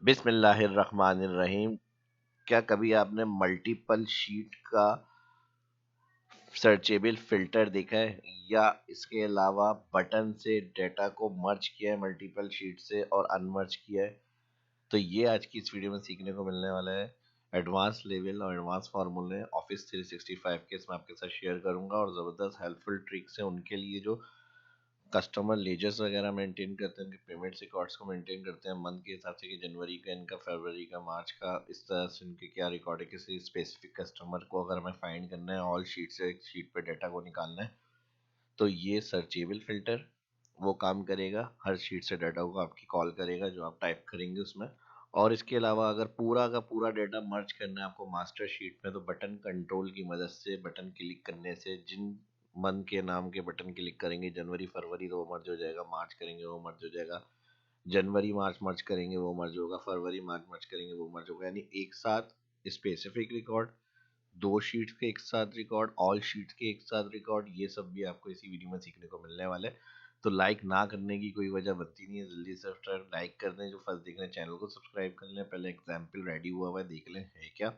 बिस्मिल्लाहिर्रहमानिर्रहीम। क्या कभी आपने मल्टीपल शीट का सर्चेबल फिल्टर देखा है या इसके अलावा बटन से डेटा को मर्ज किया है मल्टीपल शीट से और अनमर्ज किया है? तो ये आज की इस वीडियो में सीखने को मिलने वाला है। एडवांस लेवल और एडवांस फार्मूले ऑफिस 365 के इसमें आपके साथ शेयर करूंगा और ज़बरदस्त हेल्पफुल ट्रिक्स है उनके लिए जो कस्टमर लेजर्स वगैरह मेंटेन करते हैं, उनके पेमेंट रिकॉर्ड्स को मेंटेन करते हैं मंथ के हिसाब से कि जनवरी का इनका, फरवरी का, मार्च का, इस तरह से इनके क्या रिकॉर्ड है। किसी स्पेसिफिक कस्टमर को अगर हमें फाइंड करना है, ऑल शीट से एक शीट पे डाटा को निकालना है, तो ये सर्चेबल फिल्टर वो काम करेगा। हर शीट से डाटा को आपकी कॉल करेगा जो आप टाइप करेंगे उसमें। और इसके अलावा अगर पूरा का पूरा डेटा मर्ज करना है आपको मास्टर शीट में, तो बटन कंट्रोल की मदद से बटन क्लिक करने से जिन मंथ के नाम के बटन क्लिक करेंगे, जनवरी फरवरी तो वो मर्ज हो जाएगा, मार्च करेंगे वो मर्ज हो जाएगा, जनवरी मार्च मर्ज करेंगे वो मर्ज होगा, फरवरी मार्च मर्ज करेंगे वो मर्ज होगा। यानी एक साथ स्पेसिफिक रिकॉर्ड, दो शीट्स के एक साथ रिकॉर्ड, ऑल शीट्स के एक साथ रिकॉर्ड, ये सब भी आपको इसी वीडियो में सीखने को मिलने वाला है। तो लाइक ना करने की कोई वजह बनती नहीं है, जल्दी से सब्सक्राइब लाइक कर दें। जो फर्स्ट देख रहे हैं चैनल को सब्सक्राइब कर लें। पहले एग्जाम्पल रेडी हुआ हुआ है, देख लें है क्या।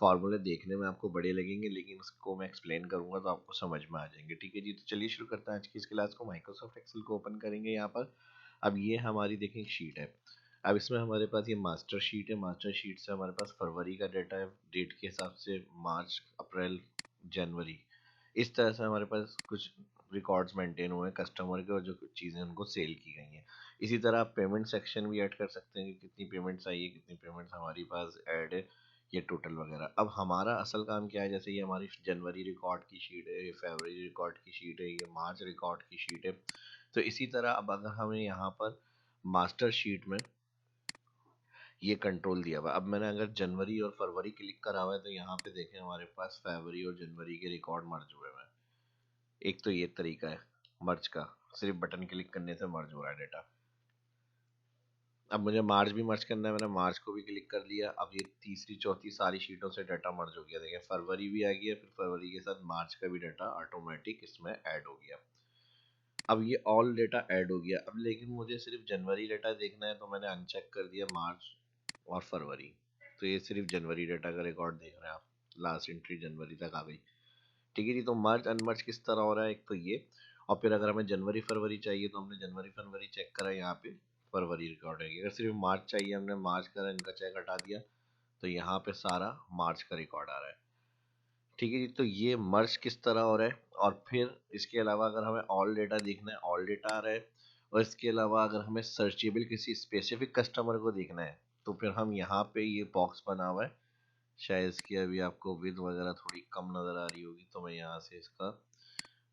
फॉर्मूले देखने में आपको बड़े लगेंगे लेकिन उसको मैं एक्सप्लेन करूंगा तो आपको समझ में आ जाएंगे। ठीक है जी, तो चलिए शुरू करते हैं आज की इस क्लास को। माइक्रोसॉफ्ट एक्सेल को ओपन करेंगे यहाँ पर। अब ये हमारी देखें एक शीट है। अब इसमें हमारे पास ये मास्टर शीट है। मास्टर शीट से हमारे पास फरवरी का डाटा है डेट के हिसाब से, मार्च, अप्रैल, जनवरी, इस तरह से हमारे पास कुछ रिकॉर्ड्स मेंटेन हुए हैं कस्टमर के और जो कुछ चीज़ें उनको सेल की गई हैं। इसी तरह आप पेमेंट सेक्शन भी ऐड कर सकते हैं कि कितनी पेमेंट्स आई है, कितनी पेमेंट्स हमारी पास ऐड है, ये टोटल वगैरह। अब हमारा असल काम क्या है, जैसे ये हमारी जनवरी रिकॉर्ड की शीट है, ये फरवरी रिकॉर्ड की शीट है, ये मार्च रिकॉर्ड की शीट है। तो इसी तरह अब अगर हमें यहाँ पर मास्टर शीट में ये कंट्रोल दिया हुआ है। अब मैंने अगर जनवरी और फरवरी क्लिक करा हुआ है तो यहाँ पे देखें हमारे पास फरवरी और जनवरी के रिकॉर्ड मर्ज हुए हुए हैं। एक तो ये तरीका है मर्ज का, सिर्फ बटन क्लिक करने से मर्ज हो रहा है डाटा। अब मुझे मार्च भी मर्ज करना है, मैंने मार्च को भी क्लिक कर लिया। अब ये तीसरी चौथी सारी शीटों से डाटा मर्ज हो गया। देखिए फरवरी भी आ गया, फिर फरवरी के साथ मार्च का भी डाटा ऑटोमेटिक इसमें ऐड हो गया। अब ये ऑल डेटा ऐड हो गया। अब लेकिन मुझे सिर्फ जनवरी डेटा देखना है तो मैंने अनचेक कर दिया मार्च और फरवरी। तो ये सिर्फ जनवरी डेटा का रिकॉर्ड देख रहे हैं आप, लास्ट एंट्री जनवरी तक आ गई। ठीक है जी, तो मर्ज अनमर्ज किस तरह हो रहा है, एक तो ये। और फिर अगर हमें जनवरी फरवरी चाहिए तो हमने जनवरी फरवरी चेक करा, यहाँ पे फरवरी रिकॉर्ड है। अगर सिर्फ मार्च चाहिए, हमने मार्च करा, इनका चेक हटा दिया, तो यहाँ पे सारा मार्च का रिकॉर्ड आ रहा है। ठीक है जी, तो ये मर्ज किस तरह हो रहा है। और फिर इसके अलावा अगर हमें ऑल डेटा देखना है, ऑल डेटा आ रहा है। और इसके अलावा अगर हमें सर्चेबल किसी स्पेसिफिक कस्टमर को देखना है, तो फिर हम यहाँ पे ये बॉक्स बना हुआ है, शायद इसकी अभी आपको विड्थ वगैरह थोड़ी कम नज़र आ रही होगी, तो मैं यहाँ से इसका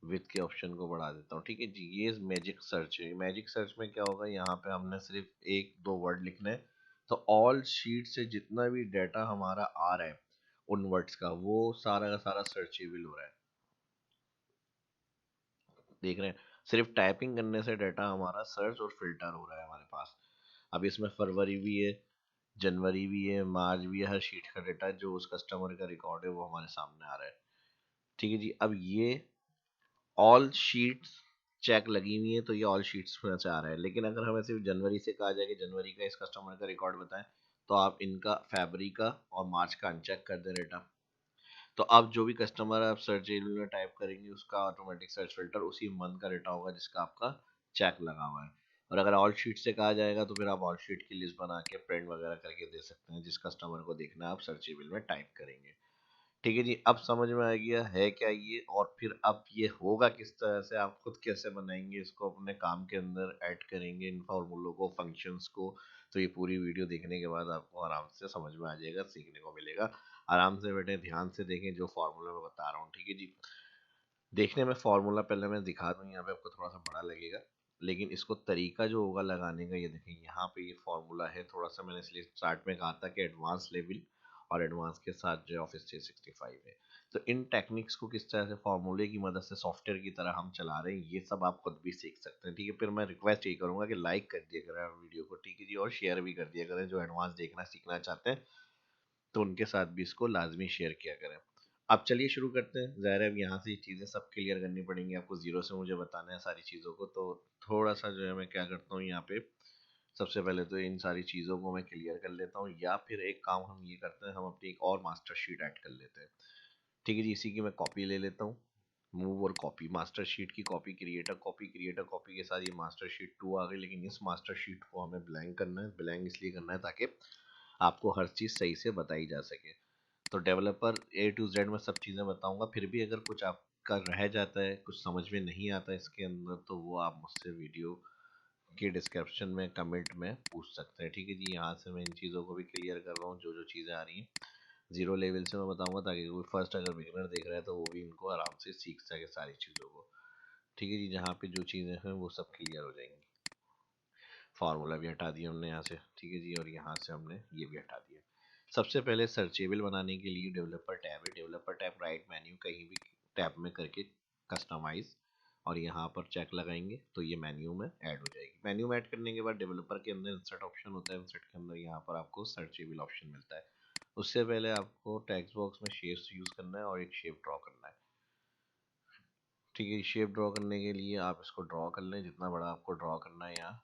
विड्थ के ऑप्शन को बढ़ा देता हूँ। ठीक है जी, ये मैजिक सर्च है। मैजिक सर्च में क्या होगा, यहाँ पे हमने सिर्फ एक दो वर्ड लिखने हैं, तो ऑल शीट से जितना भी डाटा हमारा आ रहा है उन वर्ड्स का सारा सर्चेबल हो रहा है। देख रहे हैं, सिर्फ टाइपिंग करने से डाटा हमारा सर्च और फिल्टर हो रहा है हमारे पास। अब इसमें फरवरी भी है, जनवरी भी है, मार्च भी है, हर शीट का डाटा जो उस कस्टमर का रिकॉर्ड है वो हमारे सामने आ रहा है। ठीक है जी, अब ये ऑल शीट्स चेक लगी हुई है तो ये ऑल शीट्स में से आ रहा है। लेकिन अगर हमें सिर्फ जनवरी से कहा जाए कि जनवरी का इस कस्टमर का रिकॉर्ड बताएं, तो आप इनका फरवरी का और मार्च का अनचेक कर दें डाटा। तो अब जो भी कस्टमर आप सर्च एरिया में टाइप करेंगे उसका ऑटोमेटिक सर्च फिल्टर उसी मंथ का डाटा होगा जिसका आपका चेक लगा हुआ है। और अगर ऑल शीट से कहा जाएगा तो फिर आप ऑल शीट की लिस्ट बना के प्रिंट वगैरह करके दे सकते हैं, जिस कस्टमर को देखना है आप सर्चेबल में टाइप करेंगे। ठीक है जी, अब समझ में आ गया है क्या ये। और फिर अब ये होगा किस तरह से, आप खुद कैसे बनाएंगे इसको, अपने काम के अंदर ऐड करेंगे इन फॉर्मूलों को, फंक्शंस को। तो ये पूरी वीडियो देखने के बाद आपको आराम से समझ में आ जाएगा, सीखने को मिलेगा। आराम से बैठे, ध्यान से देखें जो फॉर्मूला मैं बता रहा हूँ। ठीक है जी, देखने में फॉर्मूला पहले मैं दिखा दूँ, यहाँ पे आपको थोड़ा सा बड़ा लगेगा, लेकिन इसको तरीका जो होगा लगाने का, ये देखें यहाँ पे ये फॉर्मूला है। थोड़ा सा मैंने इसलिए स्टार्ट में कहा था कि एडवांस लेवल और एडवांस के साथ जो ऑफिस 365 है। तो इन टेक्निक्स को किस तरह से फॉर्मूले की मदद से सॉफ्टवेयर की तरह हम चला रहे हैं, ये सब आप खुद भी सीख सकते हैं। ठीक है, फिर मैं रिक्वेस्ट ये करूंगा कि लाइक कर दिया करें वीडियो को। ठीक है जी, और शेयर भी कर दिया करें, जो एडवांस देखना सीखना चाहते हैं तो उनके साथ भी इसको लाजमी शेयर किया करें। अब चलिए शुरू करते हैं। ज़ाहिर है अब यहाँ से चीज़ें सब क्लियर करनी पड़ेंगी आपको, ज़ीरो से मुझे बताना है सारी चीज़ों को। तो थोड़ा सा जो है मैं क्या करता हूँ यहाँ पे सबसे पहले तो इन सारी चीज़ों को मैं क्लियर कर लेता हूँ, या फिर एक काम हम ये करते हैं, हम अपनी एक और मास्टर शीट ऐड कर लेते हैं। ठीक है जी, इसी की मैं कॉपी ले लेता हूँ। मूव और कॉपी, मास्टर शीट की कॉपी, क्रिएटर कॉपी के साथ ये मास्टर शीट 2 आ गई। लेकिन इस मास्टर शीट को हमें ब्लैंक करना है। ब्लैंक इसलिए करना है ताकि आपको हर चीज़ सही से बताई जा सके। तो डेवलपर ए टू जेड में सब चीज़ें बताऊंगा। फिर भी अगर कुछ आपका रह जाता है, कुछ समझ में नहीं आता इसके अंदर, तो वो आप मुझसे वीडियो के डिस्क्रिप्शन में कमेंट में पूछ सकते हैं। ठीक है जी, यहाँ से मैं इन चीज़ों को भी क्लियर कर रहा हूँ, जो जो चीज़ें आ रही हैं जीरो लेवल से मैं बताऊंगा, ताकि कोई फर्स्ट अगर बिगनर देख रहा है तो वो भी इनको आराम से सीख सके सारी चीज़ों को। ठीक है जी, जहाँ पे जो चीज़ें हैं वो सब क्लियर हो जाएंगी। फार्मूला भी हटा दिया हमने यहाँ से। ठीक है जी, और यहाँ से हमने ये भी हटा दिया। सबसे पहले सर्चेबल बनाने के लिए डेवलपर टैब है। डेवलपर टैब राइट मेन्यू कहीं भी टैब में करके कस्टमाइज, और यहाँ पर चेक लगाएंगे तो ये मेन्यू में ऐड हो जाएगी। मेन्यू में ऐड करने के बाद डेवलपर के अंदर इंसर्ट ऑप्शन होता है। इंसर्ट के अंदर यहाँ पर आपको सर्चेबल ऑप्शन मिलता है। उससे पहले आपको टेक्स्ट बॉक्स में शेप्स यूज़ करना है और एक शेप ड्रॉ करना है। ठीक है, शेप ड्रॉ करने के लिए आप इसको ड्रॉ कर लें जितना बड़ा आपको ड्रॉ करना है यहाँ।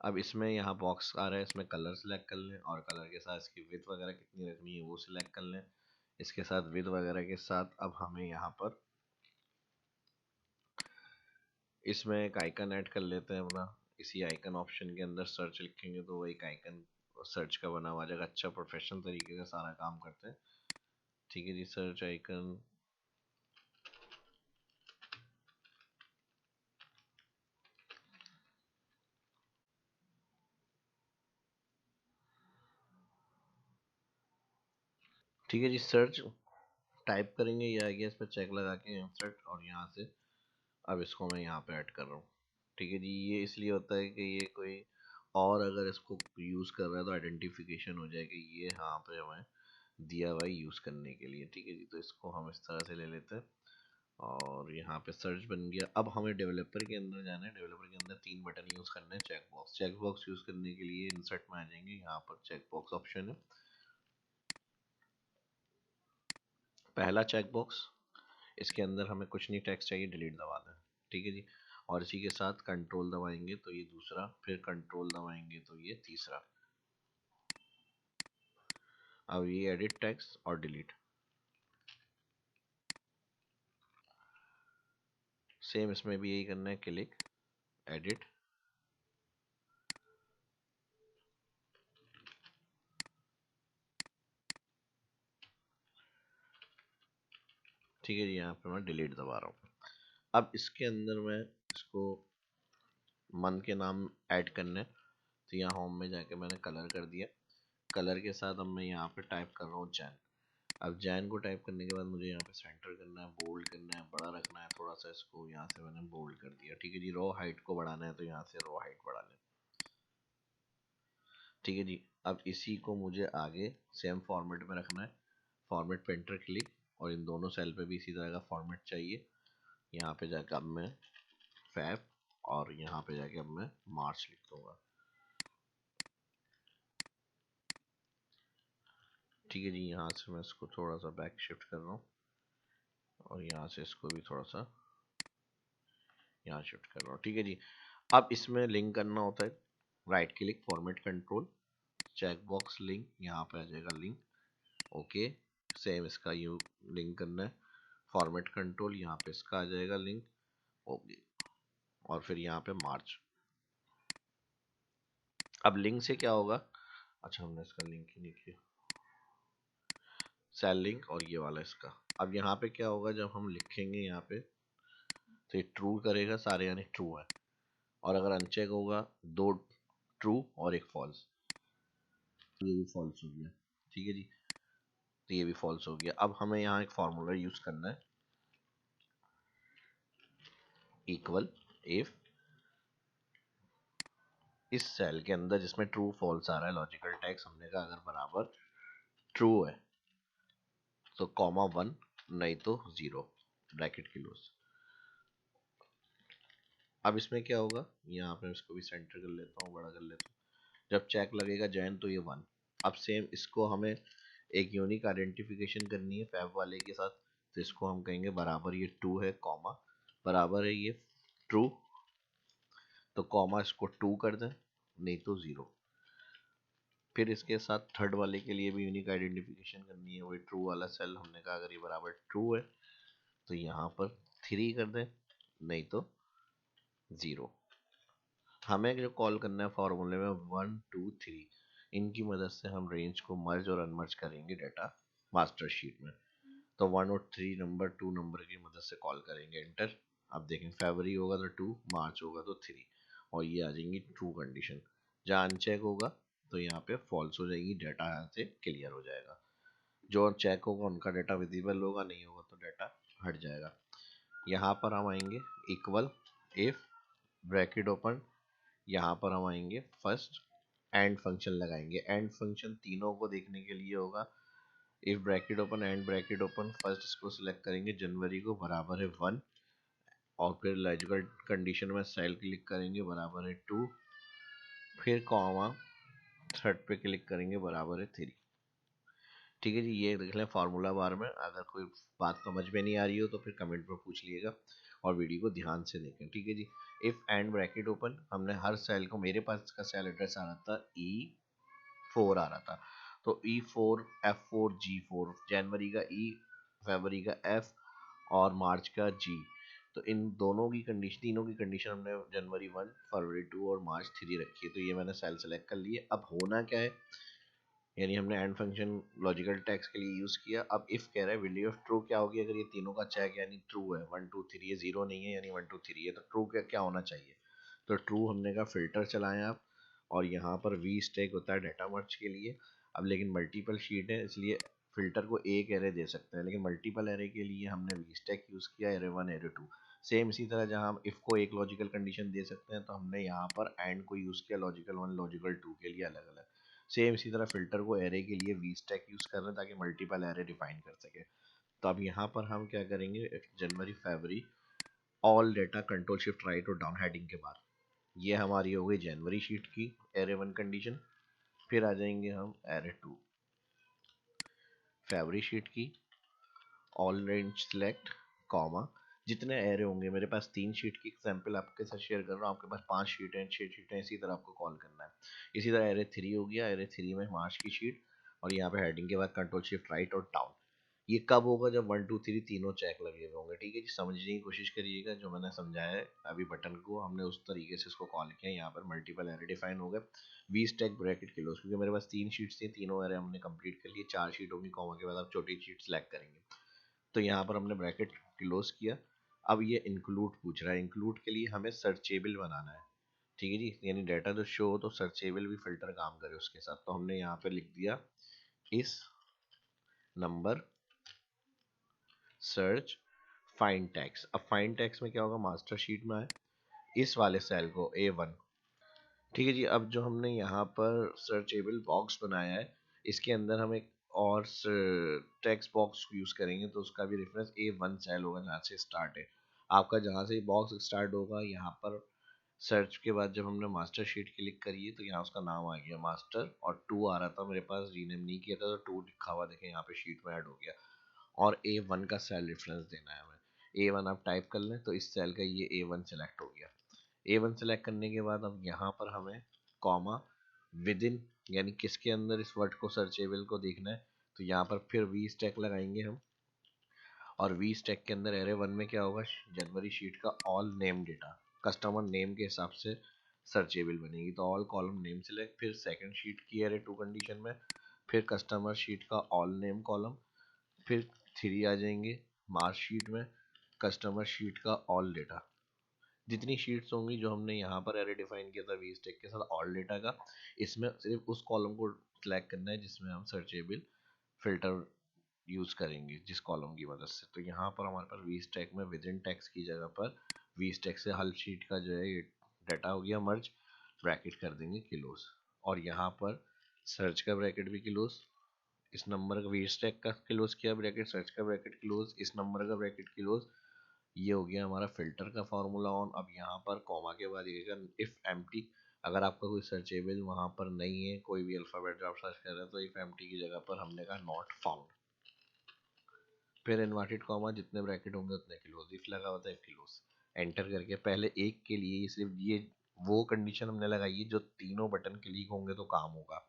अब इसमें यहाँ बॉक्स आ रहा है, इसमें कलर सेलेक्ट कर लें और कलर के साथ इसकी विड्थ वगैरह कितनी रखनी है वो सिलेक्ट कर लें। इसके साथ विड्थ वगैरह के साथ अब हमें यहाँ पर इसमें एक आइकन ऐड कर लेते हैं अपना। इसी आइकन ऑप्शन के अंदर सर्च लिखेंगे तो वो एक आइकन सर्च का बना हुआ आ जाएगा। अच्छा प्रोफेशनल तरीके का सारा काम करते हैं। ठीक है जी, सर्च आइकन। ठीक है जी, सर्च टाइप करेंगे, ये आ गया। इस पर चेक लगा के इंसर्ट, और यहाँ से अब इसको मैं यहाँ पे ऐड कर रहा हूँ। ठीक है जी, ये इसलिए होता है कि ये कोई और अगर इसको यूज़ कर रहा है तो आइडेंटिफिकेशन हो जाए कि ये यहाँ पे हमें दिया हुआ है यूज़ करने के लिए। ठीक है जी, तो इसको हम इस तरह से ले लेते हैं और यहाँ पे सर्च बन गया। अब हमें डेवलपर के अंदर जाना है। डेवलपर के अंदर 3 बटन यूज़ करने हैं। चेक बॉक्स यूज़ करने के लिए इंसर्ट में आ जाएंगे, यहाँ पर चेक बॉक्स ऑप्शन है। पहला चेक बॉक्स, इसके अंदर हमें कुछ नहीं टेक्स्ट चाहिए, डिलीट दबा दें। ठीक है जी, और इसी के साथ कंट्रोल दबाएंगे तो ये दूसरा, फिर कंट्रोल दबाएंगे तो ये तीसरा। अब ये एडिट टेक्स्ट और डिलीट, सेम इसमें भी यही करना है। क्लिक, एडिट, ठीक है जी, यहाँ पे मैं डिलीट दबा रहा हूँ। अब इसके अंदर मैं इसको मन के नाम ऐड करने, तो यहाँ होम में जाके मैंने कलर कर दिया। कलर के साथ अब मैं यहाँ पे टाइप कर रहा हूँ जैन। अब जैन को टाइप करने के बाद मुझे यहाँ पे सेंटर करना है, बोल्ड करना है, बड़ा रखना है थोड़ा सा इसको। यहाँ से मैंने बोल्ड कर दिया। ठीक है जी, रो हाइट को बढ़ाना है तो यहाँ से रो हाइट बढ़ा लें। ठीक है जी, अब इसी को मुझे आगे सेम फॉर्मेट में रखना है। फॉर्मेट पे एंटर क्लिक, और इन दोनों सेल पे भी इसी तरह का फॉर्मेट चाहिए। यहाँ पे जाकर अब मैं फैब, और यहाँ पे जाके अब मैं मार्च लिख दूंगा। ठीक है जी, यहाँ से मैं इसको थोड़ा सा बैक शिफ्ट कर रहा हूँ, और यहाँ से इसको भी थोड़ा सा यहाँ शिफ्ट कर रहा हूँ। ठीक है जी, अब इसमें लिंक करना होता है। Right click, format control, check box link, यहाँ पे आ जाएगा लिंक। ओके, सेम इसका यू लिंक करना है। फॉर्मेट कंट्रोल, यहाँ पे इसका आ जाएगा लिंक। ओके, और फिर यहाँ पे मार्च। अब लिंक से क्या होगा, अच्छा हमने इसका लिंक ही नहीं किया, सेल लिंक और ये वाला इसका। अब यहाँ पे क्या होगा, जब हम लिखेंगे यहाँ पे तो ये ट्रू करेगा सारे, यानी ट्रू है। और अगर अनचेक होगा, 2 ट्रू और एक फॉल्स, तो ये भी फॉल्स हो गया। ठीक है जी, तो ये भी फॉल्स हो गया। अब हमें यहाँ एक फार्मूला यूज करना है, इक्वल इफ इस सेल के अंदर जिसमें ट्रू फॉल्स आ रहा है, लॉजिकल टैग्स हमने कहा अगर बराबर ट्रू है तो कॉमा 1, नहीं तो 0, ब्रैकेट क्लोज। अब इसमें क्या होगा, यहाँ पे इसको भी सेंटर कर लेता हूँ, बड़ा कर लेता हूँ। जब चेक लगेगा जैन तो ये 1। अब सेम इसको हमें एक यूनिक आइडेंटिफिकेशन करनी है फैब वाले के साथ, तो इसको हम कहेंगे बराबर ये 2 है, कॉमा बराबर है ये ट्रू, तो कॉमा इसको 2 कर दें, नहीं तो 0। फिर इसके साथ थर्ड वाले के लिए भी यूनिक आइडेंटिफिकेशन करनी है, वही ट्रू वाला सेल हमने कहा अगर ये बराबर ट्रू है तो यहाँ पर 3 कर दें, नहीं तो 0। हमें जो कॉल करना है फॉर्मूले में 1 2 3, इनकी मदद से हम रेंज को मर्ज और अनमर्ज करेंगे डाटा मास्टर शीट में। तो 1 और 3 नंबर 2 नंबर की मदद से कॉल करेंगे, एंटर। अब देखें फरवरी होगा तो 2, मार्च होगा तो 3, और ये आ जाएंगी ट्रू कंडीशन। जहाँ अनचेक होगा तो यहाँ पे फॉल्स हो जाएगी, डाटा यहाँ से क्लियर हो जाएगा। जो चेक होगा उनका डाटा विजिबल होगा, नहीं होगा तो डाटा हट जाएगा। यहाँ पर हम आएंगे इक्वल इफ ब्रैकेट ओपन, यहाँ पर हम आएंगे फर्स्ट एंड फंक्शन लगाएंगे। एंड फंक्शन तीनों को देखने के लिए होगा if bracket open and bracket open. First इसको सिलेक्ट करेंगे, जनवरी को बराबर है 1, और फिर लॉजिकल कंडीशन में सेल क्लिक करेंगे बराबर है 2, फिर कॉमा थर्ड पे क्लिक करेंगे बराबर है 3। ठीक है जी, ये देख लें फार्मूला बार में। अगर कोई बात समझ में नहीं आ रही हो तो फिर कमेंट में पूछ लीजिएगा और वीडियो को ध्यान से देखें। ठीक है जी, इफ एंड ब्रैकेट ओपन, हमने हर सेल को, मेरे पास इसका सेल एड्रेस आ रहा था E4 आ रहा था, तो E4 F4 G4, जनवरी का E, फरवरी का F और मार्च का G। तो इन दोनों की कंडीशन, तीनों की कंडीशन हमने जनवरी 1, फरवरी 2 और मार्च 3 रखी है। तो ये मैंने सेल सेलेक्ट कर लिए। अब होना क्या है, यानी हमने एंड फंक्शन लॉजिकल टैग्स के लिए यूज़ किया। अब इफ़ कह रहा है वैल्यू ऑफ ट्रू क्या होगी, अगर ये तीनों का चेक यानी ट्रू है, 1 2 3, ये 0 नहीं है यानी 1 2 3 है, तो ट्रू क्या क्या होना चाहिए। तो ट्रू हमने कहा फिल्टर चलाएं आप, और यहाँ पर वी स्टैक होता है डाटा मर्ज के लिए। अब लेकिन मल्टीपल शीट है इसलिए फिल्टर को एक एरे दे सकते हैं, लेकिन मल्टीपल एरे के लिए हमने वी स्टैक यूज़ किया, एरे 1 एरे 2। सेम इसी तरह जहाँ हम इफ़ को एक लॉजिकल कंडीशन दे सकते हैं तो हमने यहाँ पर एंड को यूज़ किया लॉजिकल 1 लॉजिकल 2 के लिए अलग अलग। सेम इसी तरह फिल्टर को एरे के लिए वी स्टैक यूज़ कर रहे हैं ताकि मल्टीपल एरे डिफाइन कर सके। तो अब यहाँ पर हम क्या करेंगे, जनवरी फरवरी all data control shift right और डाउन हेडिंग के बाद, ये हमारी हो गई जनवरी शीट की एरे 1 कंडीशन। फिर आ जाएंगे हम एरे 2 फरवरी शीट की, ऑल रेंज सेलेक्ट कॉमा, जितने एरे होंगे, मेरे पास 3 शीट की एग्जाम्पल आपके साथ शेयर कर रहा हूँ, आपके पास 5 शीट हैं 6 शीट हैं, इसी तरह आपको कॉल करना है। इसी तरह एरे 3 हो गया, एरे 3 में मार्च की शीट, और यहाँ पे हेडिंग के बाद कंट्रोल शिफ्ट राइट और डाउन। ये कब होगा, जब 1 2 3 तीनों चेक लगे हुए होंगे। ठीक है जी, समझने की कोशिश करिएगा, जो मैंने समझाया है अभी बटन को हमने उस तरीके से इसको कॉल किया। यहाँ पर मल्टीपल एरे डिफाइन हो गए, वी स्टैक ब्रैकेट क्लोज, क्योंकि मेरे पास 3 शीट्स थी, तीनों एरे हमने कंप्लीट कर लिए। 4 शीट होंगी, कॉमा के बाद आप छोटी शीट सेलेक्ट करेंगे। तो यहाँ पर हमने ब्रैकेट क्लोज किया। अब ये इंक्लूड पूछ रहा है, इंक्लूड के लिए हमें सर्चेबल बनाना है। ठीक है जी, यानी डाटा जो शो हो तो सर्चेबल भी फिल्टर काम करे उसके साथ। तो हमने यहाँ पे लिख दिया इस नंबर सर्च फाइंड टैक्स। अब फाइंड टैक्स में क्या होगा, मास्टर शीट में आए इस वाले सेल को A1। ठीक है जी, अब जो हमने यहाँ पर सर्चेबल बॉक्स बनाया है, इसके अंदर हम एक और टेक्स्ट बॉक्स यूज़ करेंगे, तो उसका भी रेफरेंस A1 सेल होगा जहाँ से स्टार्ट है। आपका जहाँ से बॉक्स स्टार्ट होगा, यहाँ पर सर्च के बाद जब हमने मास्टर शीट क्लिक करी है तो यहाँ उसका नाम आ गया मास्टर, और 2 आ रहा था मेरे पास, रीनेम नहीं किया था तो 2 लिखा हुआ देखें यहाँ पे शीट में ऐड हो गया। और A1 का सेल रेफरेंस देना है हमें। A1 आप टाइप कर लें तो इस सेल का ये A1 सेलेक्ट हो गया। A1 सेलेक्ट करने के बाद अब यहाँ पर हमें कॉमा विद इन, यानी किसके अंदर इस वर्ड को सर्चेबल को देखना है, तो यहाँ पर फिर वी स्टैक लगाएंगे हम। और वी स्टैक के अंदर एरे 1 में क्या होगा, जनवरी शीट का all name data customer name के हिसाब से सर्चेबल बनेगी, तो ऑल कॉलम नेम सेलेक्ट। फिर सेकंड शीट की एरे 2 कंडीशन में फिर कस्टमर शीट का ऑल नेम कॉलम, फिर 3 आ जाएंगे मार्च शीट में कस्टमर शीट का ऑल डेटा। जितनी शीट्स होंगी जो हमने यहाँ पर एरे डिफाइन किया था वी स्टैक के साथ ऑल डेटा का, इसमें सिर्फ उस कॉलम को सिलेक्ट करना है जिसमें हम सर्चेबल फिल्टर यूज़ करेंगे, जिस कॉलम की मदद से। तो यहाँ पर हमारे पास वी स्टैक में विद इन टैक्स की जगह पर वी स्टैक से हल शीट का जो है ये डाटा हो गया मर्ज, ब्रैकेट कर देंगे क्लोज। और यहाँ पर सर्च का ब्रैकेट भी क्लोज, इस नंबर का वी स्टैक का क्लोज किया ब्रैकेट, सर्च का ब्रैकेट क्लोज, इस नंबर का ब्रैकेट क्लोज। ये हो गया हमारा फिल्टर का फॉर्मूला ऑन। अब यहाँ पर कॉमा के बाद ये इफ एम्प्टी, अगर आपका कोई सर्चेबल वहाँ पर नहीं है, कोई भी अल्फ़ाबेट जो आप सर्च कर रहे हैं, तो इफ एम्प्टी की जगह पर हमने कहा नॉट फाउंड। फिर इन्वर्टेड कॉमा, जितने ब्रैकेट होंगे उतने क्लोज, इफ लगा होता है क्लोज। एंटर करके पहले एक के लिए सिर्फ ये वो कंडीशन हमने लगाई है जो तीनों बटन क्लिक होंगे तो काम होगा।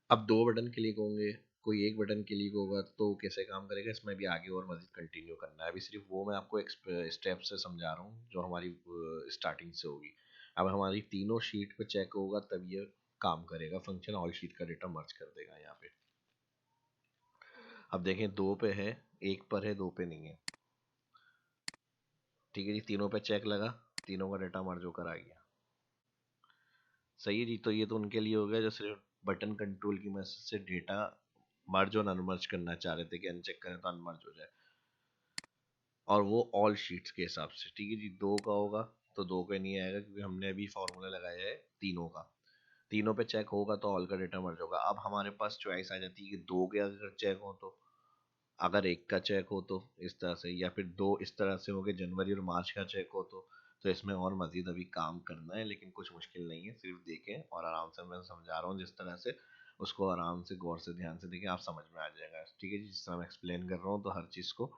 अब दो बटन क्लिक होंगे, कोई एक बटन क्लिक होगा तो कैसे काम करेगा, इसमें भी आगे और मजीद कंटिन्यू करना है। अभी सिर्फ वो मैं आपको एक स्टेप से समझा रहा हूँ जो हमारी स्टार्टिंग से होगी। अब हमारी तीनों शीट पे चेक होगा तब ये काम करेगा, फंक्शन ऑल शीट का डेटा मर्ज कर देगा यहाँ पे। अब देखें दो पे है, एक पर है, दो पे नहीं है। ठीक है जी, तीनों पे चेक लगा, तीनों का डेटा मर्ज होकर आ गया। सही है जी, तो ये तो उनके लिए हो गया जो सिर्फ बटन कंट्रोल की मदद से डेटा मर्ज और अनमर्ज करना चाह रहे थे कि अनचेक करें तो अनमर्ज हो जाए, और वो ऑल शीट्स के हिसाब से। ठीक है जी, दो का होगा तो दो का नहीं आएगा क्योंकि हमने अभी फॉर्मूला लगाया है तीनों का। तीनों पे चेक होगा तो ऑल का डेटा मर्ज होगा। अब हमारे पास चॉइस आ जाती है कि दो के अगर चेक हो तो, अगर एक का चेक हो तो इस तरह से, या फिर दो इस तरह से हो गए जनवरी और मार्च का चेक हो तो इसमें और मजीद अभी काम करना है, लेकिन कुछ मुश्किल नहीं है, सिर्फ देखें और आराम से मैं समझा रहा हूँ जिस तरह से, उसको आराम से गौर से ध्यान से देखें, आप समझ में आ जाएगा। ठीक है जी, जिस तरह मैं एक्सप्लेन कर रहा हूँ तो हर चीज़ को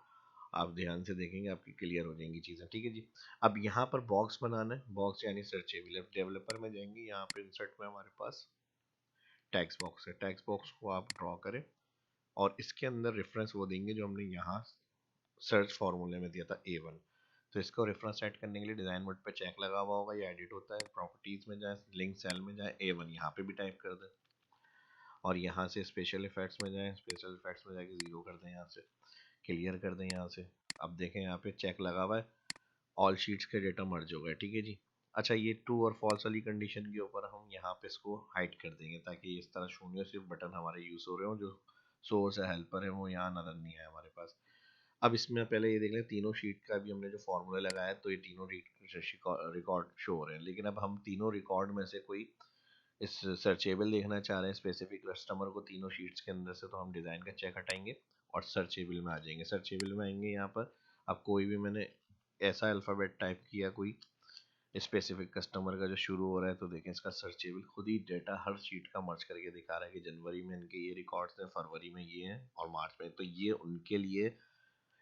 आप ध्यान से देखेंगे, आपकी क्लियर हो जाएंगी चीज़ें। ठीक है जी, अब यहाँ पर बॉक्स बनाना है, बॉक्स यानी सर्चेबल। डेवलपर में जाएंगे, यहाँ पे इंसर्ट में हमारे पास टेक्स्ट बॉक्स है, टेक्स्ट बॉक्स को आप ड्रॉ करें और इसके अंदर रेफरेंस वो देंगे जो हमने यहाँ सर्च फार्मूले में दिया था A1। तो इसको रेफरेंस सेट करने के लिए डिज़ाइन मोड पे चेक लगा हुआ होगा, ये एडिट होता है, प्रॉपर्टीज़ में जाए, लिंक सेल में जाए, A1 यहाँ पे भी टाइप कर दें, और यहाँ से स्पेशल इफेक्ट्स में जाए, स्पेशल इफेक्ट्स में जाके 0 कर दें, यहाँ से क्लियर कर दें यहाँ से। अब देखें यहाँ पे चेक लगा हुआ है, ऑल शीट्स के डेटा मर्ज हो गए। ठीक है जी, अच्छा ये ट्रू और फॉल्स वाली कंडीशन के ऊपर हम यहाँ पे इसको हाइड कर देंगे ताकि इस तरह शून्य सिर्फ बटन हमारे यूज़ हो रहे हो, जो सोर्स है हेल्पर है वो यहाँ नज़र नहीं है हमारे पास। अब इसमें पहले ये देख लें, तीनों शीट का भी हमने जो फॉर्मूला लगाया है तो ये तीनों रिकॉर्ड शो हो रहे हैं, लेकिन अब हम तीनों रिकॉर्ड में से कोई इस सर्चेबल देखना चाह रहे हैं स्पेसिफिक कस्टमर को तीनों शीट्स के अंदर से, तो हम डिज़ाइन का चेक हटाएंगे और सर्चेबल में आ जाएंगे। सर्चेबल में आएंगे, यहाँ पर अब कोई भी मैंने ऐसा अल्फ़ाबेट टाइप किया कोई स्पेसिफिक कस्टमर का जो शुरू हो रहा है, तो देखें इसका सर्चेबल खुद ही डेटा हर शीट का मर्ज करके दिखा रहा है कि जनवरी में इनके ये रिकॉर्ड्स हैं, फरवरी में ये हैं और मार्च में। तो ये उनके लिए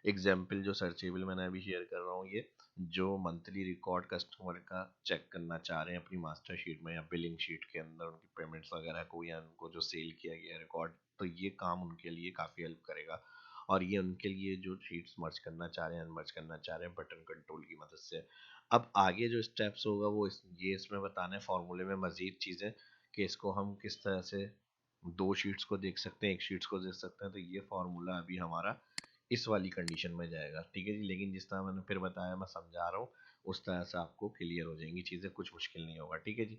एग्जाम्पल जो सर्चेबल मैंने अभी शेयर कर रहा हूँ, ये जो मंथली रिकॉर्ड कस्टमर का चेक करना चाह रहे हैं अपनी मास्टर शीट में या बिलिंग शीट के अंदर उनकी पेमेंट्स वगैरह को, या उनको जो सेल किया गया रिकॉर्ड, तो ये काम उनके लिए काफ़ी हेल्प करेगा। और ये उनके लिए जो शीट्स मर्ज करना चाह रहे हैं, अनमर्ज करना चाह रहे हैं बटन कंट्रोल की मदद से। अब आगे जो स्टेप्स होगा वो ये इसमें बताना है फॉर्मूले में मज़ीद चीज़ें कि इसको हम किस तरह से दो शीट्स को देख सकते हैं, एक शीट्स को देख सकते हैं। तो ये फार्मूला अभी हमारा इस वाली कंडीशन में जाएगा। ठीक है जी, लेकिन जिस तरह मैंने फिर बताया, मैं समझा रहा हूँ, उस तरह से आपको क्लियर हो जाएंगी चीज़ें, कुछ मुश्किल नहीं होगा। ठीक है जी,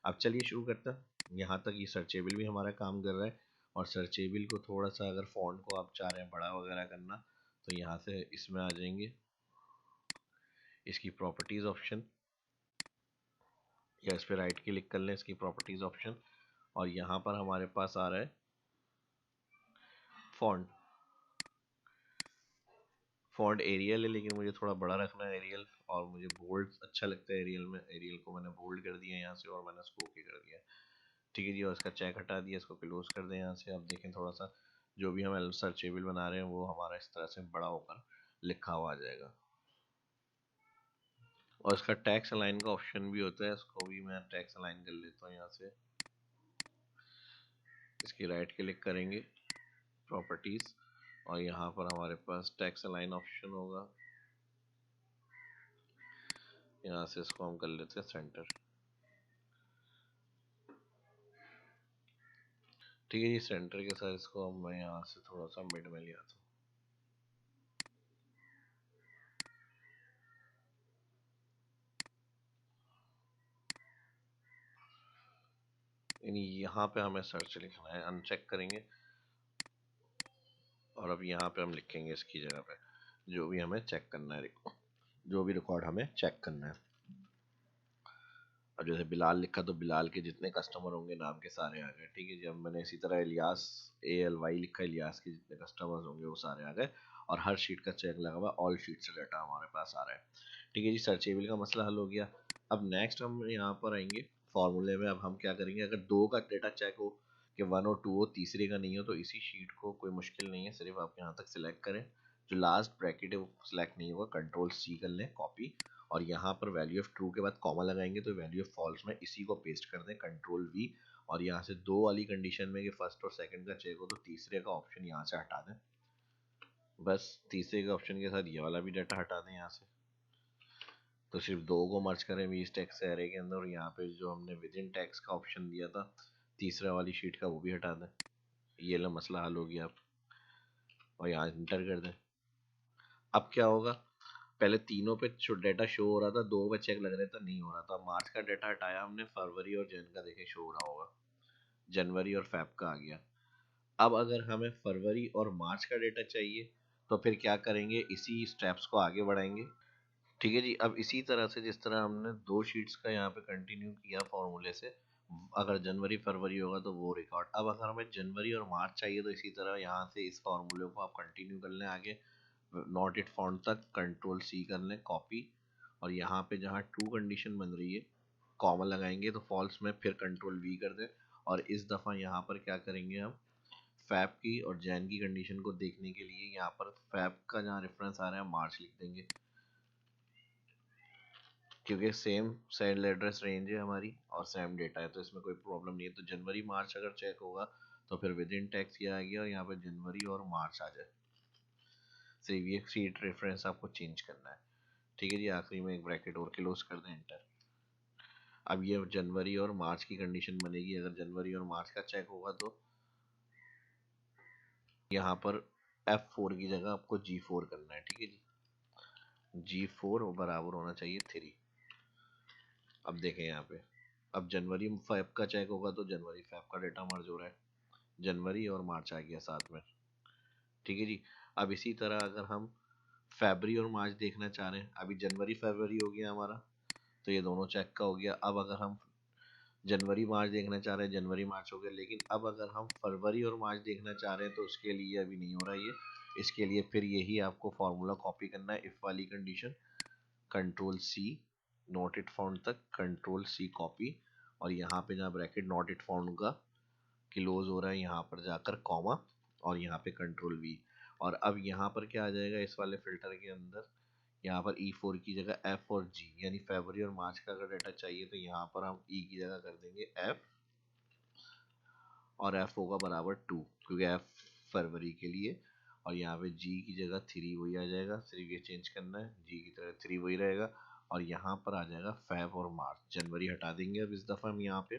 अब चलिए शुरू करते हैं। यहाँ तक ये सर्चेबल भी हमारा काम कर रहा है, और सर्चेबल को थोड़ा सा अगर फॉन्ट को आप चाह रहे हैं बड़ा वगैरह करना, तो यहाँ से इसमें आ जाएंगे, इसकी प्रॉपर्टीज़ ऑप्शन, या इस पर राइट क्लिक कर लें, इसकी प्रॉपर्टीज़ ऑप्शन, और यहाँ पर हमारे पास आ रहा है फॉन्ट। फॉन्ट एरियल है लेकिन मुझे थोड़ा बड़ा रखना है एरियल, और मुझे बोल्ड अच्छा लगता है एरियल में। एरियल को मैंने बोल्ड कर दिया यहाँ से और मैंने इसको ओके कर दिया। ठीक है जी, और इसका चेक हटा दिया, इसको क्लोज कर दें यहाँ से। अब देखें थोड़ा सा जो भी हम सर्चेबल बना रहे हैं वो हमारा इस तरह से बड़ा होकर लिखा हुआ आ जाएगा। और इसका टैक्स अलाइन का ऑप्शन भी होता है, इसको भी मैं टैक्स अलाइन कर लेता हूँ यहाँ से। इसकी राइट क्लिक करेंगे, प्रॉपर्टीज़, और यहाँ पर हमारे पास टैक्स अलाइन ऑप्शन होगा, यहाँ से इसको हम कर लेते हैं सेंटर। ठीक है जी, सेंटर के साथ इसको मैं यहाँ से थोड़ा सा मिड में ले आता हूँ। यानी यहाँ पे हमें सर्च लिखना है, अनचेक करेंगे, और अब यहाँ पे हम लिखेंगे इसकी जगह पे जो भी हमें चेक करना है, जो भी रिकॉर्ड हमें चेक करना है। अब जैसे बिलाल लिखा तो बिलाल के जितने कस्टमर होंगे नाम के सारे आ गए। ठीक है जी, अब मैंने इसी तरह इलियास ALY लिखा, इलियास के जितने कस्टमर्स होंगे वो सारे आ गए, और हर शीट का चेक लगा हुआ, ऑल शीट से डाटा हमारे पास आ रहा है। ठीक है जी, सर्चेबल का मसला हल हो गया। अब नेक्स्ट हम यहाँ पर आएंगे फॉर्मूले में। अब हम क्या करेंगे, अगर दो का डेटा चेक हो कि 1 और 2 हो, तीसरे का नहीं हो, तो इसी शीट को कोई मुश्किल नहीं है, सिर्फ आप यहाँ तक सिलेक्ट करें, जो लास्ट ब्रैकेट है वो सिलेक्ट नहीं होगा, कंट्रोल C कर लें, कॉपी, और यहाँ पर वैल्यू ऑफ ट्रू के बाद कॉमा लगाएंगे तो वैल्यू ऑफ फॉल्स में इसी को पेस्ट कर दें, कंट्रोल वी, और यहाँ से 2 वाली कंडीशन में कि फर्स्ट और सेकंड का चेक हो तो तीसरे का ऑप्शन यहाँ से हटा दें। बस तीसरे के ऑप्शन के साथ ये वाला भी डाटा हटा दें यहाँ से, तो सिर्फ 2 को मर्ज करें वी टैक्स से एरे के अंदर, और यहाँ पे जो हमने विद इन टैक्स का ऑप्शन दिया था तीसरा वाली शीट का वो भी हटा दें। ये ला मसला हल हो गया। और यहाँ इंटर कर दें। अब क्या होगा, पहले तीनों पे डाटा शो हो रहा था, 2 पे चेक लग रहा था नहीं हो रहा था, मार्च का डाटा हटाया हमने, फरवरी और जन का देखें शो हो रहा होगा, जनवरी और फेब का आ गया। अब अगर हमें फरवरी और मार्च का डेटा चाहिए तो फिर क्या करेंगे, इसी स्टेप्स को आगे बढ़ाएंगे। ठीक है जी, अब इसी तरह से जिस तरह हमने 2 शीट्स का यहाँ पे कंटिन्यू किया फॉर्मूले से, अगर जनवरी फरवरी होगा तो वो रिकॉर्ड। अब अगर हमें जनवरी और मार्च चाहिए तो इसी तरह यहाँ से इस फॉर्मूले को आप कंटिन्यू कर लें आगे, नॉट इट फाउंड तक कंट्रोल सी कर लें कॉपी, और यहाँ पे जहाँ ट्रू कंडीशन बन रही है कॉमा लगाएंगे तो फॉल्स में फिर कंट्रोल वी कर दें। और इस दफ़ा यहाँ पर क्या करेंगे हम, फैब की और जैन की कंडीशन को देखने के लिए यहाँ पर फैब का जहाँ रेफरेंस आ रहा है मार्च लिख देंगे, क्योंकि सेम सेल एड्रेस रेंज है हमारी और सेम डेटा है तो इसमें कोई प्रॉब्लम नहीं है। तो जनवरी मार्च अगर चेक होगा तो फिर विद इन टैक्स ये आ गया और यहाँ पे जनवरी और मार्च आ जाए, सिर्फ ये सीट रेफरेंस आपको चेंज करना है। ठीक है जी, आखिरी में एक ब्रैकेट और क्लोज कर दें, एंटर। अब ये जनवरी और मार्च की कंडीशन बनेगी, अगर जनवरी और मार्च का चेक होगा तो यहाँ पर F4 की जगह आपको G4 करना है। ठीक है जी, G4 बराबर होना चाहिए 3। अब देखें यहाँ पे, अब जनवरी फेब का चेक होगा तो जनवरी फेब का डेटा मर्ज हो रहा है, जनवरी और मार्च आ गया साथ में। ठीक है जी, अब इसी तरह अगर हम फरवरी और मार्च देखना चाह रहे हैं, अभी जनवरी फरवरी हो गया हमारा तो ये दोनों चेक का हो गया। अब अगर हम जनवरी मार्च देखना चाह रहे हैं, जनवरी मार्च हो गया, लेकिन अब अगर हम फरवरी और मार्च देखना चाह रहे हैं तो उसके लिए अभी नहीं हो रहा ये, इसके लिए फिर यही आपको फार्मूला कॉपी करना है, इफ वाली condition, control C, not it found तक कंट्रोल सी कॉपी, और यहाँ पे जहाँ ब्रैकेट नॉट इट फाउंड का क्लोज हो रहा है यहाँ पर जाकर कॉमा, और यहाँ पे कंट्रोल वी। और अब यहाँ पर क्या आ जाएगा इस वाले फिल्टर के अंदर, यहाँ पर E4 की जगह F और G, यानी फरवरी और मार्च का अगर डाटा चाहिए तो यहाँ पर हम E की जगह कर देंगे F, और F होगा बराबर 2, क्योंकि F फरवरी के लिए, और यहाँ पे G की जगह 3 वही आ जाएगा, सिर्फ ये चेंज करना है, G की तरह 3 वही रहेगा, और यहाँ पर आ जाएगा फेब और मार्च, जनवरी हटा देंगे अब इस दफ़ा हम यहाँ पे,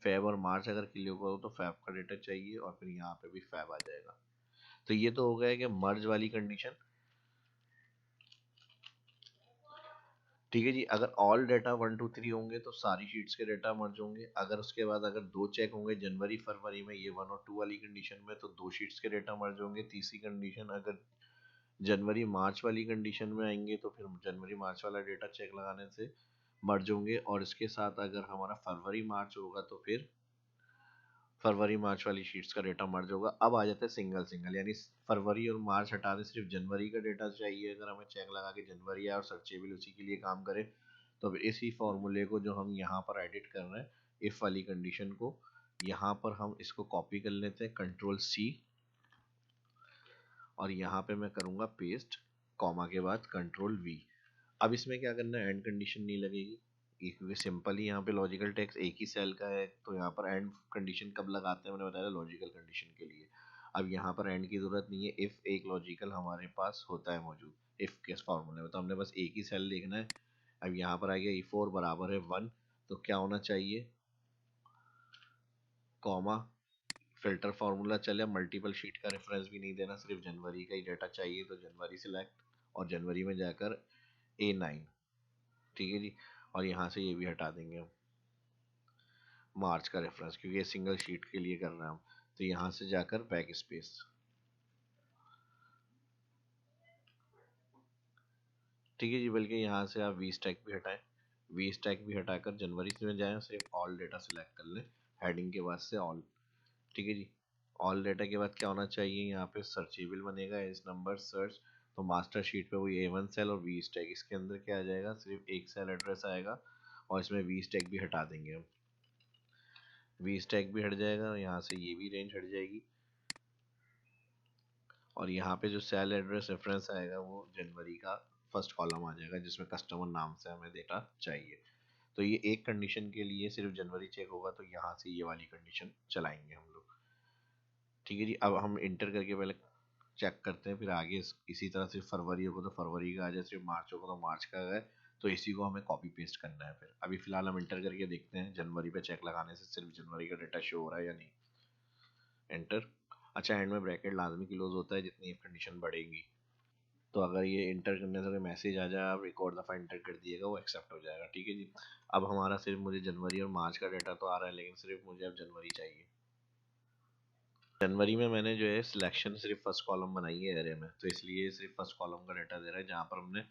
फेब और मार्च अगर क्लियर हो तो फेब का डेटा चाहिए और फिर यहाँ पे भी फेब आ जाएगा। तो ये तो हो गया कि मर्ज वाली कंडीशन। ठीक है जी, अगर ऑल डाटा 1 2 3 होंगे तो सारी शीट्स के डाटा मर्ज होंगे, अगर उसके बाद अगर 2 चेक होंगे जनवरी फरवरी में ये 1 और 2 वाली कंडीशन में तो 2 शीट्स के डाटा मर्ज होंगे। तीसरी कंडीशन अगर जनवरी मार्च वाली कंडीशन में आएंगे तो फिर जनवरी मार्च वाला डेटा चेक लगाने से मर्ज होंगे, और इसके साथ अगर हमारा फरवरी मार्च होगा तो फिर फरवरी मार्च वाली शीट्स का डेटा मर्ज होगा। अब आ जाता है सिंगल सिंगल, यानी फरवरी और मार्च हटा दें, सिर्फ जनवरी का डेटा चाहिए अगर हमें चेक लगा के जनवरी आए और सर्चेबल उसी के लिए काम करे, तो अब इसी फॉर्मूले को जो हम यहाँ पर एडिट कर रहे हैं, इफ वाली कंडीशन को, यहाँ पर हम इसको कॉपी कर लेते हैं, कंट्रोल सी, और यहाँ पे मैं करूँगा पेस्ट, कॉमा के बाद कंट्रोल वी। अब इसमें क्या करना है, एंड कंडीशन नहीं लगेगी, क्योंकि सिंपल ही यहाँ पे लॉजिकल टेक्स्ट एक ही सेल का है, तो यहाँ पर एंड कंडीशन कब लगाते हैं मैंने बताया लॉजिकल कंडीशन के लिए। अब यहाँ पर एंड की जरूरत नहीं है, इफ एक लॉजिकल हमारे पास होता है मौजूद इफ के फॉर्मूले में, तो हमने बस एक ही सेल लिखना है। अब यहाँ पर आ गया E4 बराबर है 1, तो क्या होना चाहिए, कॉमा, फिल्टर फार्मूला चले, मल्टीपल शीट का रेफरेंस भी नहीं देना, सिर्फ जनवरी का ही डाटा चाहिए तो जनवरी सिलेक्ट, और जनवरी में जाकर A9। ठीक है जी, और यहाँ से ये भी हटा देंगे हम मार्च का रेफरेंस, क्योंकि ये सिंगल शीट के लिए कर रहे हैं हम, तो यहाँ से जाकर बैक स्पेस। ठीक है जी, बल्कि यहाँ से आप वी स्टैक भी हटाएं, वी स्टैक भी हटाकर जनवरी से में जाएं, सिर्फ ऑल डेटा सिलेक्ट कर लें, हेडिंग के बाद से ऑल। ठीक है जी, ऑल डेटा के बाद क्या होना चाहिए, यहाँ पे सर्चेबल बनेगा इस नंबर सर्च, तो मास्टर शीट पे वही A1 सेल और वी स्टैक, इसके अंदर क्या आ जाएगा, सिर्फ एक सेल एड्रेस आएगा, और इसमें वी स्टैक भी हटा देंगे हम, वी स्टैक भी हट जाएगा, यहाँ से ये भी रेंज हट जाएगी, और यहाँ पे जो सेल एड्रेस रेफरेंस आएगा वो जनवरी का फर्स्ट कॉलम आ जाएगा जिसमें कस्टमर नाम से हमें डेटा चाहिए। तो ये एक कंडीशन के लिए सिर्फ जनवरी चेक होगा, तो यहाँ से ये वाली कंडीशन चलाएंगे हम लोग। ठीक है जी, अब हम इंटर करके पहले चेक करते हैं, फिर आगे इसी तरह से फरवरी होगा तो फरवरी का आ जाए, सिर्फ मार्च होगा तो मार्च का आ जाए। तो इसी को हमें कॉपी पेस्ट करना है। फिर अभी फिलहाल हम इंटर करके देखते हैं जनवरी पे चेक लगाने से सिर्फ जनवरी का डेटा शो हो रहा है या नहीं। एंटर। अच्छा, एंड में ब्रैकेट लाजमी क्लोज होता है जितनी कंडीशन बढ़ेगी। तो अगर ये इंटर करने से मैसेज आ जाए आप एक और दफ़ा इंटर कर दिएगा, वो एक्सेप्ट हो जाएगा। ठीक है जी। अब हमारा सिर्फ मुझे जनवरी और मार्च का डाटा तो आ रहा है, लेकिन सिर्फ मुझे अब जनवरी चाहिए। जनवरी में मैंने जो है सिलेक्शन सिर्फ फर्स्ट कॉलम बनाई है एरे में, तो इसलिए सिर्फ फर्स्ट कॉलम का डाटा दे रहा है, जहाँ पर हमने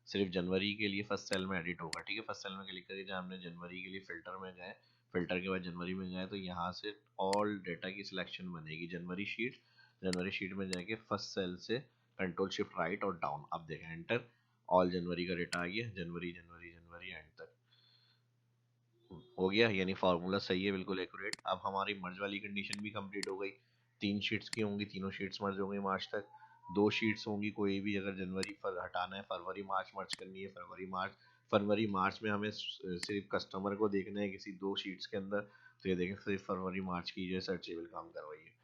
सिर्फ जनवरी के लिए फर्स्ट सेल में एडिट होगा। ठीक है, फर्स्ट सेल में क्लिक करके जहाँ हमने जनवरी के लिए फिल्टर में गए, फिल्टर के बाद जनवरी में गए, तो यहाँ से ऑल डेटा की सिलेक्शन बनेगी जनवरी शीट। जनवरी शीट में जाके फर्स्ट सेल से कंट्रोल शिफ्ट राइट और डाउन, अब देखें एंटर, ऑल जनवरी का डेटा आ गया, जनवरी जनवरी जनवरी एंड तक हो गया, यानी फार्मूला सही है, बिल्कुल एक्यूरेट। अब हमारी मर्ज वाली कंडीशन भी कंप्लीट हो गई। 3 शीट्स की होंगी, तीनों शीट्स मर्ज हो गई मार्च तक। 2 शीट्स होंगी, कोई भी अगर जनवरी हटाना है, फरवरी मार्च मर्ज करनी है, फरवरी मार्च में हमें सिर्फ कस्टमर को देखना है किसी 2 शीट्स के अंदर, तो ये देखें सिर्फ फरवरी मार्च की जो है सर्चेबल काम कर रही है।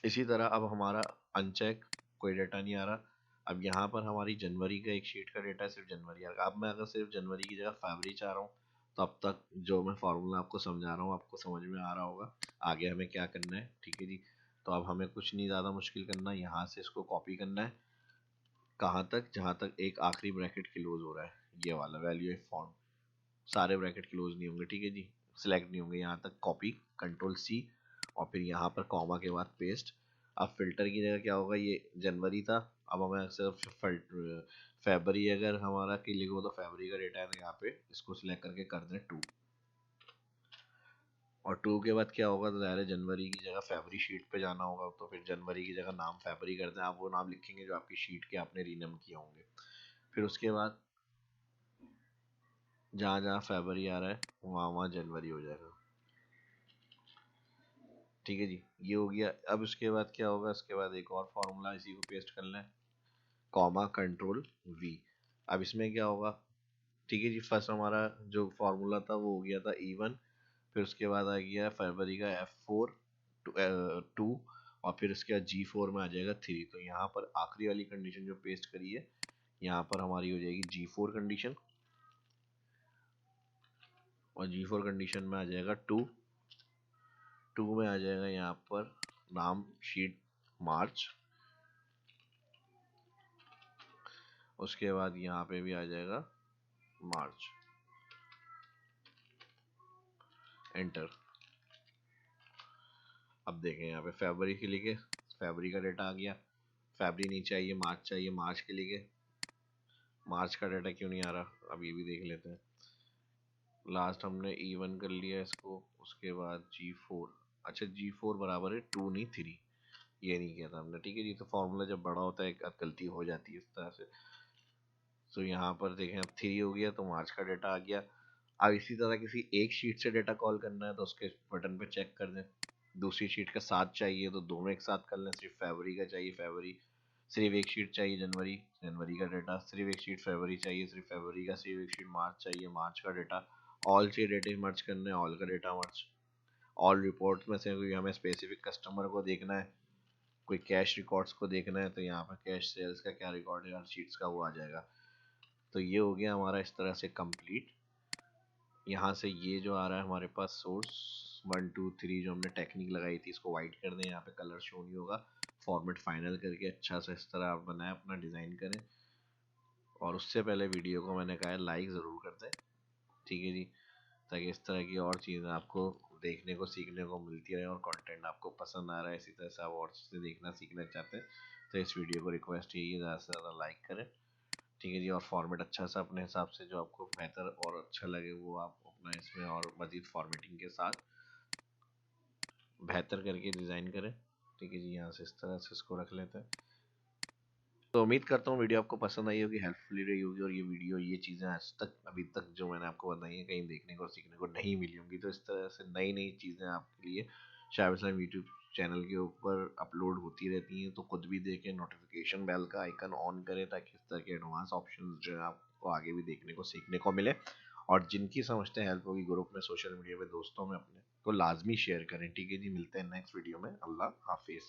इसी तरह अब हमारा अनचेक कोई डाटा नहीं आ रहा। अब यहाँ पर हमारी जनवरी का एक शीट का डेटा है, सिर्फ जनवरी आ रहा। अब मैं अगर सिर्फ जनवरी की जगह फरवरी चाह रहा हूँ, तो अब तक जो मैं फार्मूला आपको समझा रहा हूँ आपको समझ में आ रहा होगा आगे हमें क्या करना है। ठीक है जी, तो अब हमें कुछ नहीं ज़्यादा मुश्किल करना, यहाँ से इसको कॉपी करना है, कहाँ तक, जहाँ तक एक आखिरी ब्रैकेट क्लोज हो रहा है, ये वाला वैल्यू ऑफ फॉर्म, सारे ब्रैकेट क्लोज नहीं होंगे। ठीक है जी, सिलेक्ट नहीं होंगे, यहाँ तक कॉपी, कंट्रोल सी, और फिर यहाँ पर कॉमा के बाद पेस्ट। अब फिल्टर की जगह क्या होगा, ये जनवरी था, अब हमें सिर्फ फेबरी अगर हमारा क्लिक हो तो फेबरी का डेटा है, तो यहाँ पे इसको सिलेक्ट करके कर दें 2, और 2 के बाद क्या होगा, तो ज़ाहिर है जनवरी की जगह फेबरी शीट पे जाना होगा, तो फिर जनवरी की जगह नाम फेबरी कर दें, आप वो नाम लिखेंगे जो आपकी शीट के आपने रीनेम किए होंगे। फिर उसके बाद जहाँ जहाँ फेबरी आ रहा है वहाँ वहाँ जनवरी हो जाएगा। ठीक है जी, ये हो गया। अब उसके बाद क्या होगा, उसके बाद एक और फार्मूला इसी को पेस्ट करना है, कॉमा कंट्रोल वी। अब इसमें क्या होगा, ठीक है जी, फर्स्ट हमारा जो फार्मूला था वो हो गया था E1, फिर उसके बाद आ गया फरवरी का F4 2, और फिर उसके बाद G4 में आ जाएगा 3। तो यहाँ पर आखिरी वाली कंडीशन जो पेस्ट करी है, यहाँ पर हमारी हो जाएगी G4 कंडीशन, और G4 कंडीशन में आ जाएगा 2, 2 में आ जाएगा यहाँ पर नाम शीट मार्च, उसके बाद यहाँ पे भी आ जाएगा मार्च, एंटर। अब देखें यहाँ पे फरवरी के लिए फरवरी का डेटा आ गया, फरवरी नहीं चाहिए, मार्च चाहिए, मार्च के लिए मार्च का डेटा क्यों नहीं आ रहा, अब ये भी देख लेते हैं। लास्ट हमने E1 कर लिया इसको, उसके बाद G4, अच्छा G4 बराबर है 2 नहीं 3, ये नहीं किया था हमने। ठीक है जी, तो फार्मूला जब बड़ा होता है एक गलती हो जाती है इस तरह से। तो यहाँ पर देखें अब 3 हो गया, तो मार्च का डेटा आ गया। अब इसी तरह किसी एक शीट से डेटा कॉल करना है तो उसके बटन पे चेक कर दें, दूसरी शीट का साथ चाहिए तो दोनों एक साथ कर लें, सिर्फ फरवरी का चाहिए फरवरी, सिर्फ एक शीट चाहिए जनवरी, जनवरी का डेटा, सिर्फ एक शीट फरवरी चाहिए, सिर्फ फरवरी का, सिर्फ एक शीट मार्च चाहिए, मार्च का डेटा, ऑल से डेटा मर्ज करने, ऑल का डेटा मर्ज, ऑल रिपोर्ट में से कोई हमें स्पेसिफिक कस्टमर को देखना है, कोई कैश रिकॉर्ड्स को देखना है, तो यहाँ पर कैश सेल्स का क्या रिकॉर्ड है हर शीट्स का वो आ जाएगा। तो ये हो गया हमारा इस तरह से कंप्लीट। यहाँ से ये जो आ रहा है हमारे पास सोर्स 1 2 3 जो हमने टेक्निक लगाई थी इसको वाइट कर दें, यहाँ पे कलर शो नहीं होगा, फॉर्मेट फाइनल करके अच्छा सा इस तरह आप बनाए अपना डिज़ाइन करें। और उससे पहले वीडियो को मैंने कहा है लाइक ज़रूर कर दें, ठीक है जी, ताकि इस तरह की और चीज़ें आपको देखने को सीखने को मिलती रहे, और कंटेंट आपको पसंद आ रहा है इसी तरह से आप और चीज़ें देखना सीखना चाहते हैं, तो इस वीडियो को रिक्वेस्ट यही है ज़्यादा से ज़्यादा लाइक करें। ठीक है जी, और फॉर्मेट अच्छा सा अपने हिसाब से जो आपको बेहतर और अच्छा लगे वो आप अपना इसमें और मज़ीद फॉर्मेटिंग के साथ बेहतर करके डिज़ाइन करें। ठीक है जी, यहाँ से इस तरह से इसको रख लेते हैं। तो उम्मीद करता हूँ वीडियो आपको पसंद आई होगी, हेल्पफुल रही होगी, और ये वीडियो ये चीज़ें आज तक अभी तक जो मैंने आपको बताई हैं कहीं देखने को और सीखने को नहीं मिली होंगी, तो इस तरह से नई नई चीज़ें आपके लिए शायद यूट्यूब चैनल के ऊपर अपलोड होती रहती हैं, तो खुद भी देखें, नोटिफिकेशन बेल का आइकन ऑन करें ताकि इस तरह के एडवांस ऑप्शंस जो है आपको आगे भी देखने को सीखने को मिले। और जिनकी समझते हैं हेल्प होगी ग्रुप में, सोशल मीडिया पे दोस्तों में अपने, तो लाजमी शेयर करें। ठीक है जी, मिलते हैं नेक्स्ट वीडियो में। अल्लाह हाफिज़।